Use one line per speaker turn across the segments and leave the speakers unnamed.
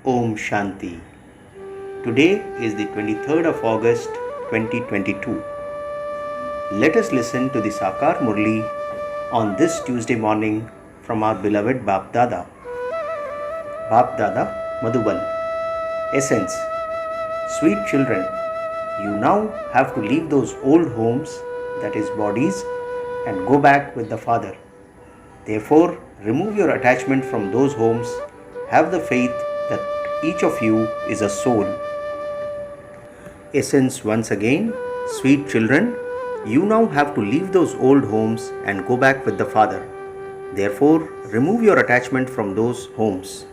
Om Shanti. Today is the 23rd of August 2022. Let us listen to the Sakar Murli on this Tuesday morning from our beloved Bap Dada. Bap Dada, Madhuban. Essence. Sweet children, you now have to leave those old homes, that is bodies, and go back with the Father. Therefore, remove your attachment from those homes. Have the faith that each of you is a soul. Essence once again. Sweet children, you now have to leave those old homes and go back with the Father. Therefore, remove your attachment from those homes.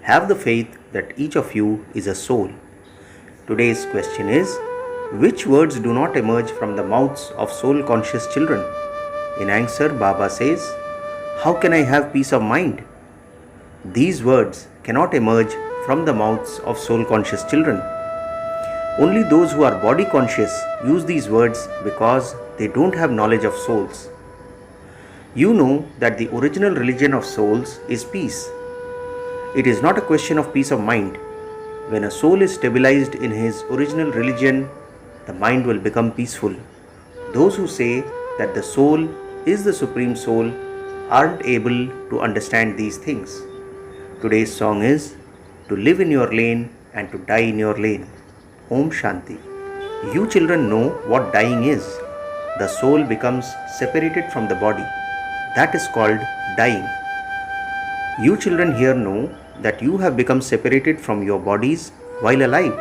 Have the faith that each of you is a soul. Today's question is, which words do not emerge from the mouths of soul-conscious children? In answer, Baba says, how can I have peace of mind? These words cannot emerge from the mouths of soul-conscious children. Only those who are body-conscious use these words because they don't have knowledge of souls. You know that the original religion of souls is peace. It is not a question of peace of mind. When a soul is stabilized in his original religion, the mind will become peaceful. Those who say that the soul is the Supreme Soul aren't able to understand these things. Today's song is to live in your lane and to die in your lane. Om Shanti. You children know what dying is. The soul becomes separated from the body. That is called dying. You children here know that you have become separated from your bodies while alive,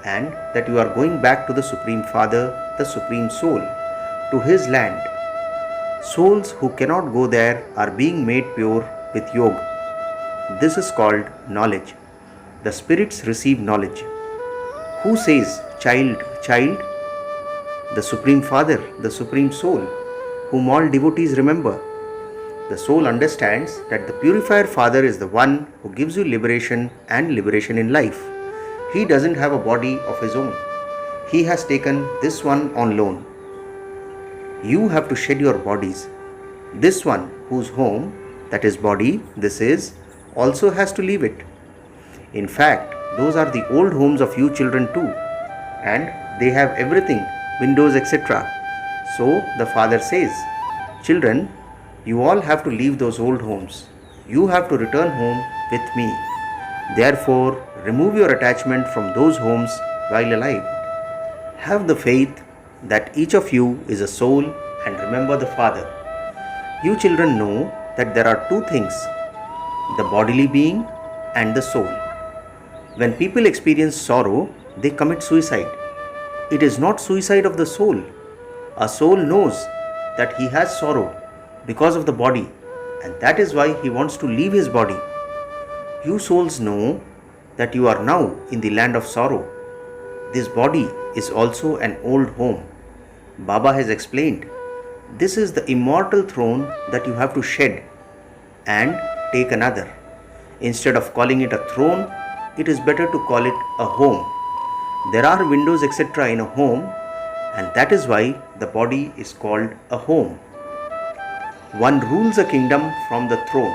and that you are going back to the Supreme Father, the Supreme Soul, to His land. Souls who cannot go there are being made pure with yoga. This is called knowledge. The spirits receive knowledge. Who says, child, child? The Supreme Father, the Supreme Soul, whom all devotees remember. The soul understands that the Purifier Father is the one who gives you liberation and liberation in life. He doesn't have a body of his own. He has taken this one on loan. You have to shed your bodies. This one whose home, that is body, this is, also has to leave it. In fact, those are the old homes of you children too, and they have everything, windows, etc. So the Father says, children, you all have to leave those old homes. You have to return home with me. Therefore, remove your attachment from those homes while alive. Have the faith that each of you is a soul and remember the Father. You children know that there are two things, the bodily being and the soul. When people experience sorrow, they commit suicide. It is not suicide of the soul. A soul knows that he has sorrow because of the body, and that is why he wants to leave his body. You souls know that you are now in the land of sorrow. This body is also an old home. Baba has explained, this is the immortal throne that you have to shed and take another. Instead of calling it a throne, it is better to call it a home. There are windows, etc. in a home, and that is why the body is called a home. One rules a kingdom from the throne.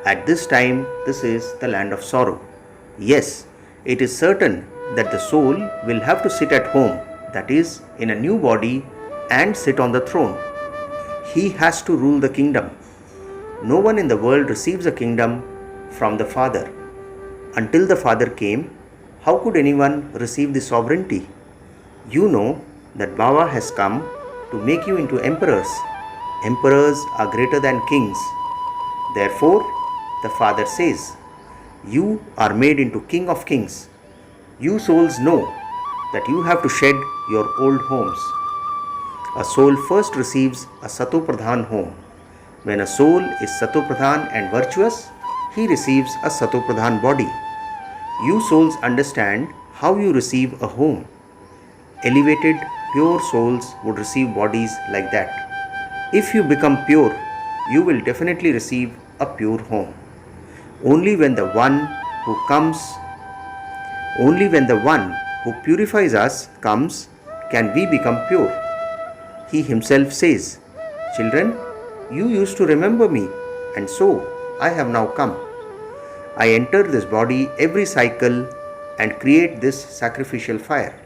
At this time, this is the land of sorrow. Yes, it is certain that the soul will have to sit at home, that is, in a new body, and sit on the throne. He has to rule the kingdom. No one in the world receives a kingdom from the Father. Until the Father came, how could anyone receive the sovereignty? You know that Baba has come to make you into emperors. Emperors are greater than kings. Therefore, the Father says, you are made into King of Kings. You souls know that you have to shed your old homes. A soul first receives a Satopradhan home. When a soul is Satopradhan and virtuous, he receives a Satopradhan body. You souls understand how you receive a home. Elevated, pure souls would receive bodies like that. If you become pure, you will definitely receive a pure home. Only when the one who purifies us comes, can we become pure. He himself says, children, you used to remember me, and so I have now come. I enter this body every cycle and create this sacrificial fire.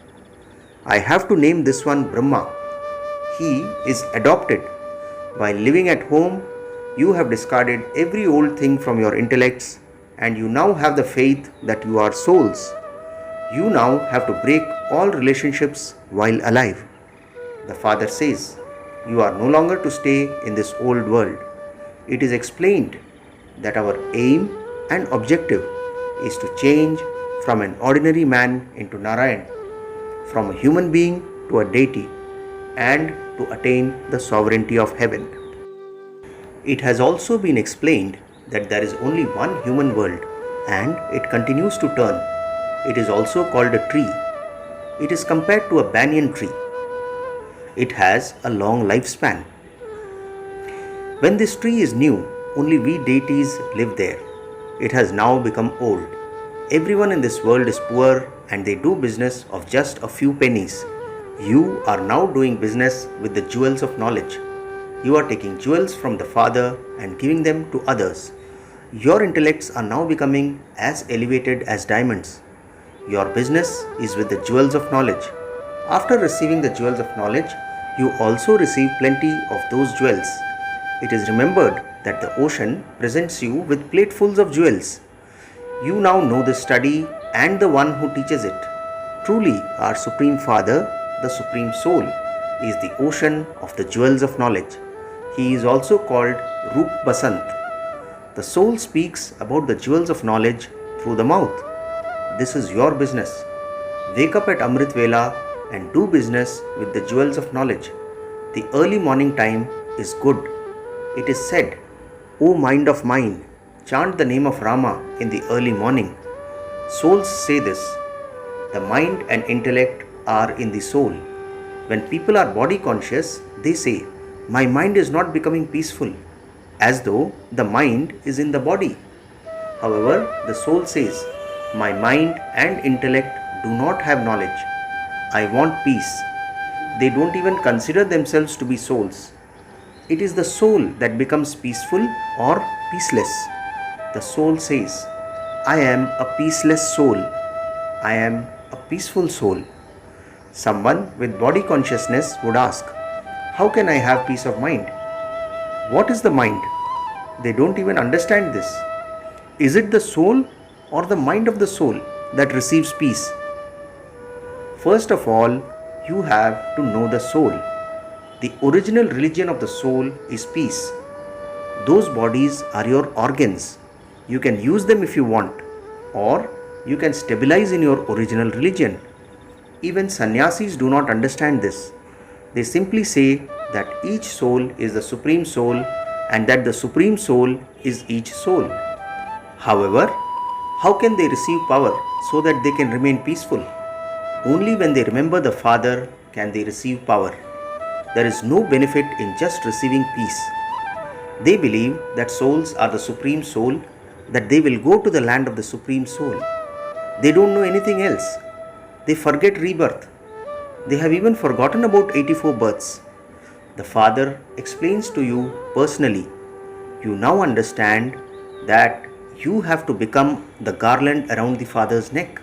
I have to name this one Brahma. He is adopted. While living at home, you have discarded every old thing from your intellects and you now have the faith that you are souls. You now have to break all relationships while alive. The Father says, you are no longer to stay in this old world. It is explained that our aim and objective is to change from an ordinary man into Narayan, from a human being to a deity, and to attain the sovereignty of heaven. It has also been explained that there is only one human world and it continues to turn. It is also called a tree. It is compared to a banyan tree. It has a long lifespan. When this tree is new, only we deities live there. It has now become old. Everyone in this world is poor and they do business of just a few pennies. You are now doing business with the jewels of knowledge. You are taking jewels from the Father and giving them to others. Your intellects are now becoming as elevated as diamonds. Your business is with the jewels of knowledge. After receiving the jewels of knowledge, you also receive plenty of those jewels. It is remembered that the ocean presents you with platefuls of jewels. You now know the study and the one who teaches it. Truly, our Supreme Father, the Supreme Soul, is the ocean of the jewels of knowledge. He is also called Rup Basant. The soul speaks about the jewels of knowledge through the mouth. This is your business. Wake up at Amrit Vela and do business with the jewels of knowledge. The early morning time is good. It is said, O mind of mine, chant the name of Rama in the early morning. Souls say this. The mind and intellect are in the soul. When people are body conscious, they say, my mind is not becoming peaceful, as though the mind is in the body. However, the soul says, my mind and intellect do not have knowledge. I want peace. They don't even consider themselves to be souls. It is the soul that becomes peaceful or peaceless. The soul says, I am a peaceless soul. I am a peaceful soul. Someone with body consciousness would ask, how can I have peace of mind? What is the mind? They don't even understand this. Is it the soul or the mind of the soul that receives peace? First of all, you have to know the soul. The original religion of the soul is peace. Those bodies are your organs. You can use them if you want, or you can stabilize in your original religion. Even sannyasis do not understand this. They simply say that each soul is the Supreme Soul and that the Supreme Soul is each soul. However, how can they receive power so that they can remain peaceful? Only when they remember the Father can they receive power. There is no benefit in just receiving peace. They believe that souls are the Supreme Soul, that they will go to the land of the Supreme Soul. They don't know anything else. They forget rebirth. They have even forgotten about 84 births. The Father explains to you personally. You now understand that you have to become the garland around the Father's neck.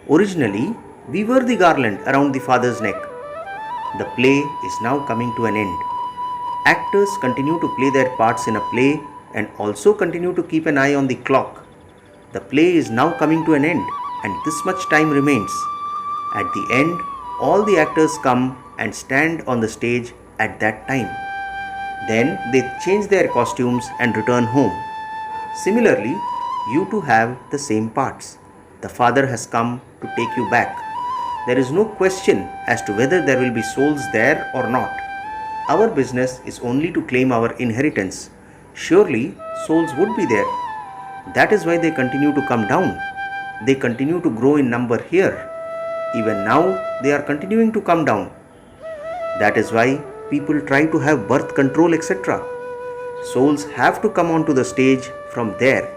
Originally, we were the garland around the Father's neck. The play is now coming to an end. Actors continue to play their parts in a play and also continue to keep an eye on the clock. The play is now coming to an end and this much time remains. At the end, all the actors come and stand on the stage at that time. Then they change their costumes and return home. Similarly, you too have the same parts. The Father has come to take you back. There is no question as to whether there will be souls there or not. Our business is only to claim our inheritance. Surely, souls would be there. That is why they continue to come down. They continue to grow in number here. Even now, they are continuing to come down. That is why people try to have birth control, etc. Souls have to come onto the stage from there.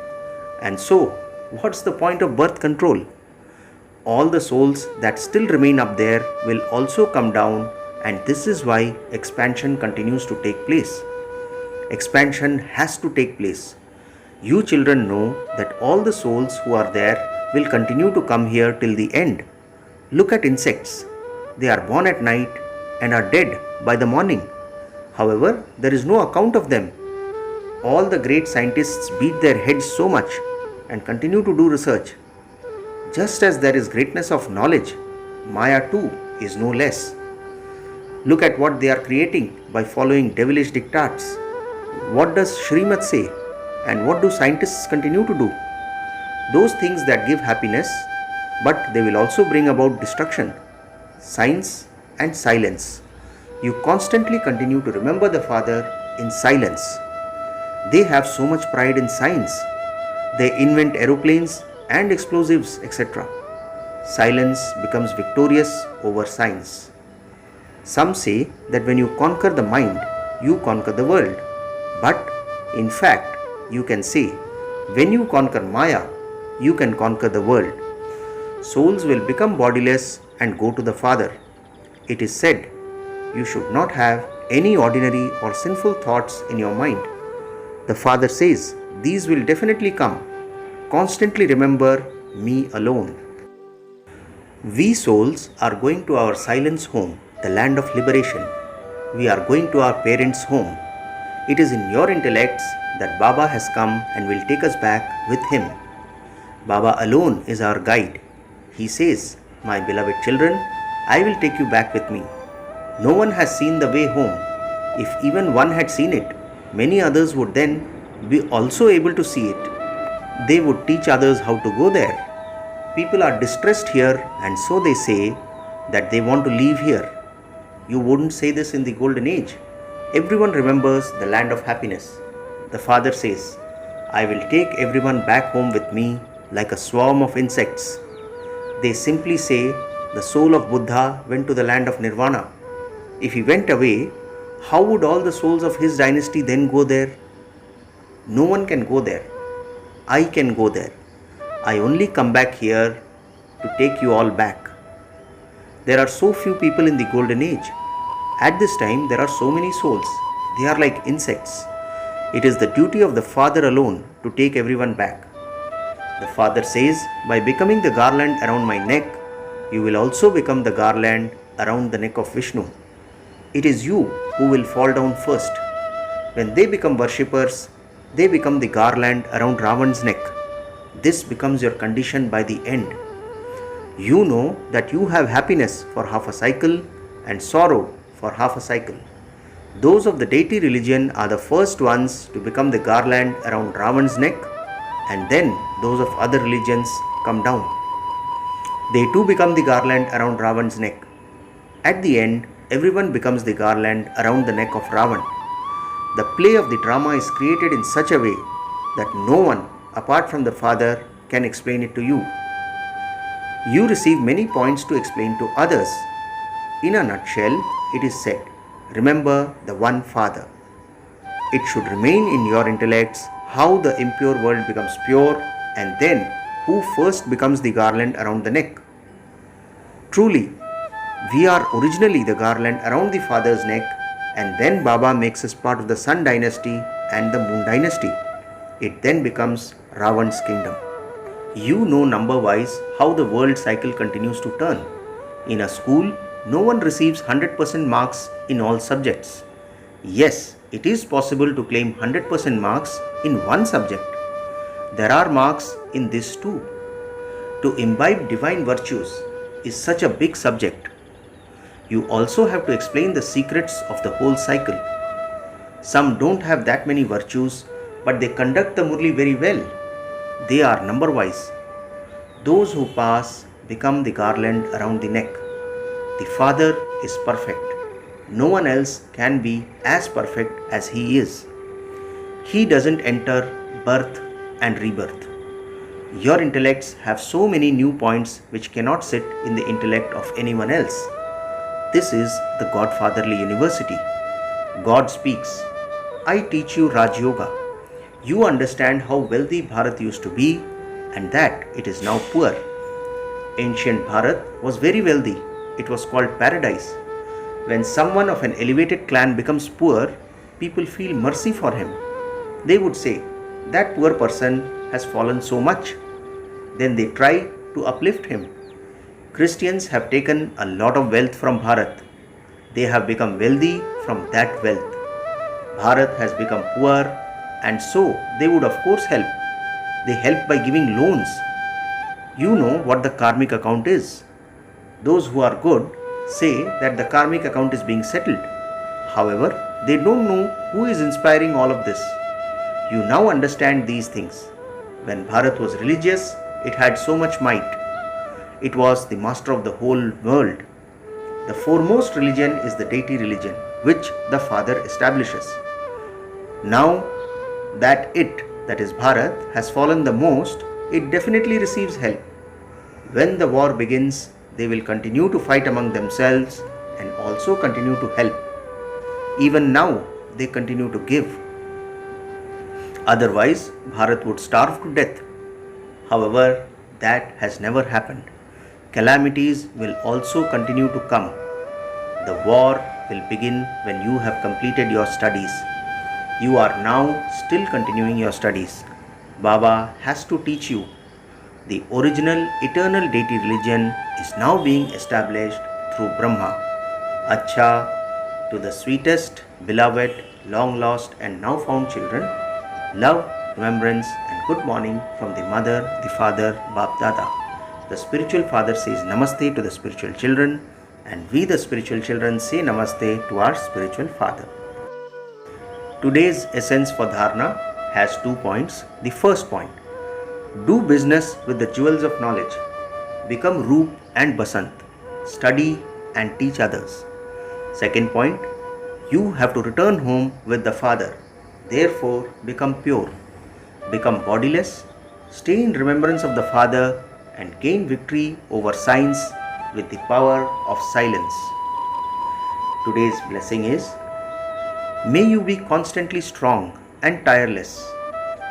And so, what's the point of birth control? All the souls that still remain up there will also come down, and this is why expansion continues to take place. Expansion has to take place. You children know that all the souls who are there will continue to come here till the end. Look at insects. They are born at night and are dead by the morning. However, there is no account of them. All the great scientists beat their heads so much and continue to do research. Just as there is greatness of knowledge, Maya too is no less. Look at what they are creating by following devilish diktats. What does Srimad say? And what do scientists continue to do? Those things that give happiness, but they will also bring about destruction. Science and silence. You constantly continue to remember the Father in silence. They have so much pride in science. They invent aeroplanes and explosives, etc. Silence becomes victorious over science. Some say that when you conquer the mind, you conquer the world. But in fact, you can say, when you conquer Maya, you can conquer the world. Souls will become bodiless and go to the Father. It is said, you should not have any ordinary or sinful thoughts in your mind. The Father says, these will definitely come. Constantly remember me alone. We souls are going to our silence home, the land of liberation. We are going to our parents' home. It is in your intellects that Baba has come and will take us back with him. Baba alone is our guide. He says, my beloved children, I will take you back with me. No one has seen the way home. If even one had seen it, many others would then be also able to see it. They would teach others how to go there. People are distressed here and so they say that they want to leave here. You wouldn't say this in the golden age. Everyone remembers the land of happiness. The Father says, I will take everyone back home with me like a swarm of insects. They simply say the soul of Buddha went to the land of Nirvana. If he went away, how would all the souls of his dynasty then go there? No one can go there. I can go there. I only come back here to take you all back. There are so few people in the golden age. At this time, there are so many souls. They are like insects. It is the duty of the Father alone to take everyone back. The Father says, by becoming the garland around my neck, you will also become the garland around the neck of Vishnu. It is you who will fall down first. When they become worshippers, they become the garland around Ravan's neck. This becomes your condition by the end. You know that you have happiness for half a cycle and sorrow for half a cycle. Those of the deity religion are the first ones to become the garland around Ravan's neck, and then those of other religions come down. They too become the garland around Ravan's neck. At the end, everyone becomes the garland around the neck of Ravan. The play of the drama is created in such a way that no one, apart from the Father, can explain it to you. You receive many points to explain to others. In a nutshell, it is said, remember the one Father. It should remain in your intellects how the impure world becomes pure and then who first becomes the garland around the neck. Truly, we are originally the garland around the Father's neck, and then Baba makes us part of the Sun dynasty and the Moon dynasty. It then becomes Ravan's kingdom. You know number-wise how the world cycle continues to turn. In a school, no one receives 100% marks in all subjects. Yes, it is possible to claim 100% marks in one subject. There are marks in this too. To imbibe divine virtues is such a big subject. You also have to explain the secrets of the whole cycle. Some don't have that many virtues, but they conduct the Murli very well. They are number-wise. Those who pass become the garland around the neck. The Father is perfect. No one else can be as perfect as He is. He doesn't enter birth and rebirth. Your intellects have so many new points which cannot sit in the intellect of anyone else. This is the Godfatherly University. God speaks, I teach you Raj Yoga. You understand how wealthy Bharat used to be and that it is now poor. Ancient Bharat was very wealthy. It was called paradise. When someone of an elevated clan becomes poor, people feel mercy for him. They would say, that poor person has fallen so much. Then they try to uplift him. Christians have taken a lot of wealth from Bharat. They have become wealthy from that wealth. Bharat has become poor, and so they would of course help. They help by giving loans. You know what the karmic account is. Those who are good say that the karmic account is being settled. However, they don't know who is inspiring all of this. You now understand these things. When Bharat was religious, it had so much might. It was the master of the whole world. The foremost religion is the deity religion, which the father establishes. Now that that is Bharat, has fallen the most, it definitely receives help. When the war begins, they will continue to fight among themselves and also continue to help. Even now, they continue to give. Otherwise, Bharat would starve to death. However, that has never happened. Calamities will also continue to come. The war will begin when you have completed your studies. You are now still continuing your studies. Baba has to teach you. The original eternal deity religion is now being established through Brahma. Acha, to the sweetest, beloved, long lost and now found children, love, remembrance and good morning from the mother, the father, Bap Dada. The spiritual father says Namaste to the spiritual children, and we the spiritual children say Namaste to our spiritual father. Today's essence for Dharna has 2 points. The first point: do business with the jewels of knowledge. Become Roop and Basant. Study and teach others. Second point: you have to return home with the Father. Therefore, become pure. Become bodiless. Stay in remembrance of the Father and gain victory over science with the power of silence. Today's blessing is: may you be constantly strong and tireless,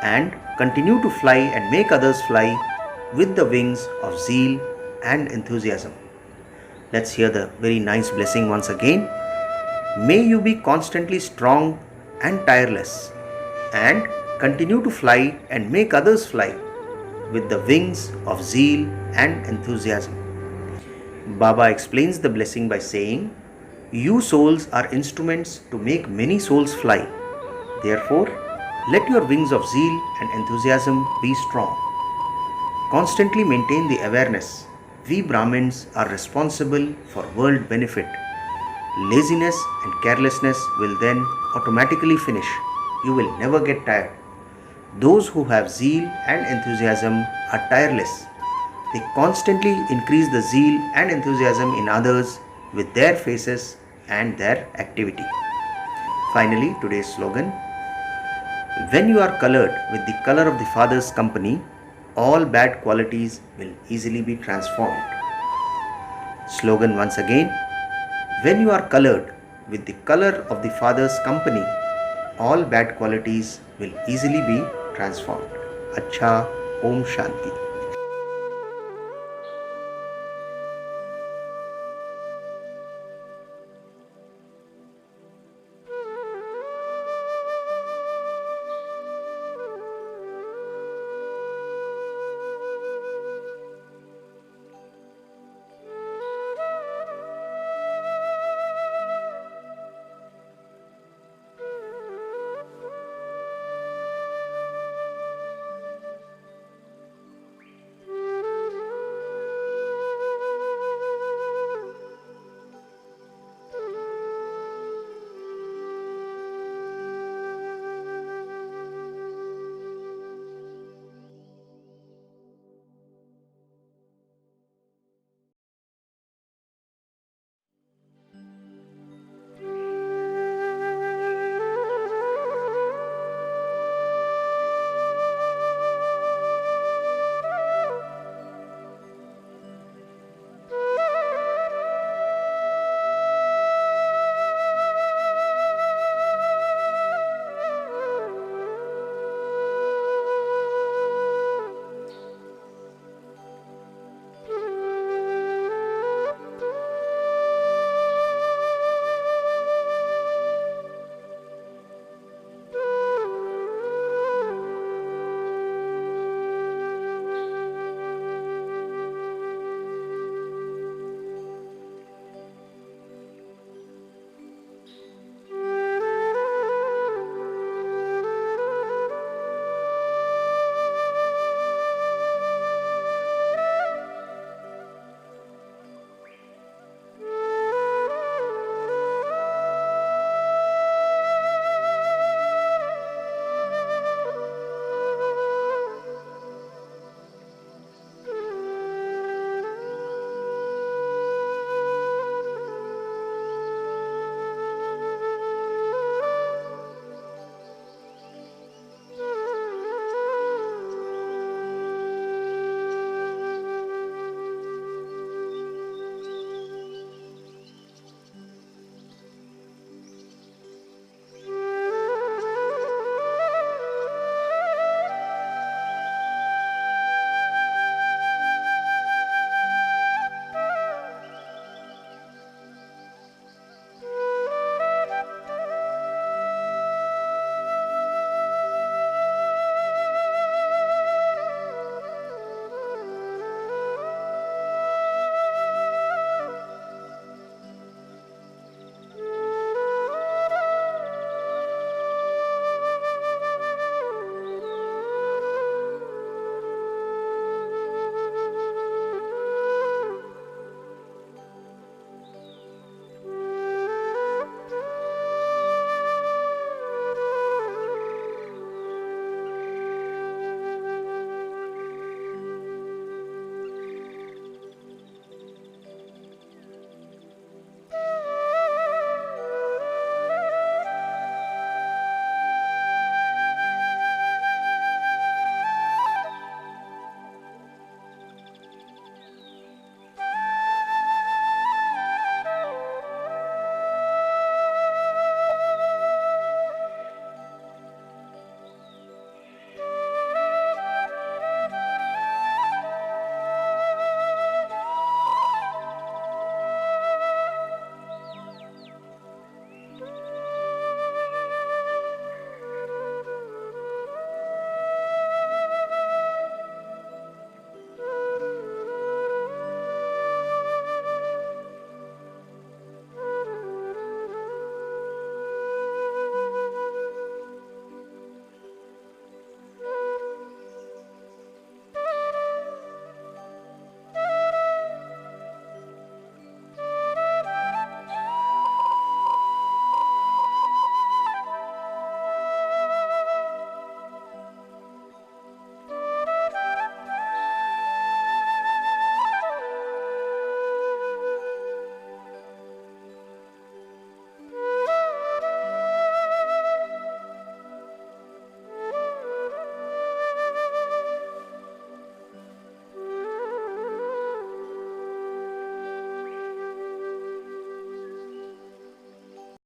and continue to fly and make others fly with the wings of zeal and enthusiasm. Let's hear the very nice blessing once again. May you be constantly strong and tireless, and continue to fly and make others fly with the wings of zeal and enthusiasm. Baba explains the blessing by saying, you souls are instruments to make many souls fly. Therefore, let your wings of zeal and enthusiasm be strong. Constantly maintain the awareness. We Brahmins are responsible for world benefit. Laziness and carelessness will then automatically finish. You will never get tired. Those who have zeal and enthusiasm are tireless. They constantly increase the zeal and enthusiasm in others with their faces and their activity. Finally, today's slogan: when you are colored with the color of the Father's company, all bad qualities will easily be transformed. Slogan once again: when you are colored with the color of the Father's company, all bad qualities will easily be transformed. Acha, Om Shanti.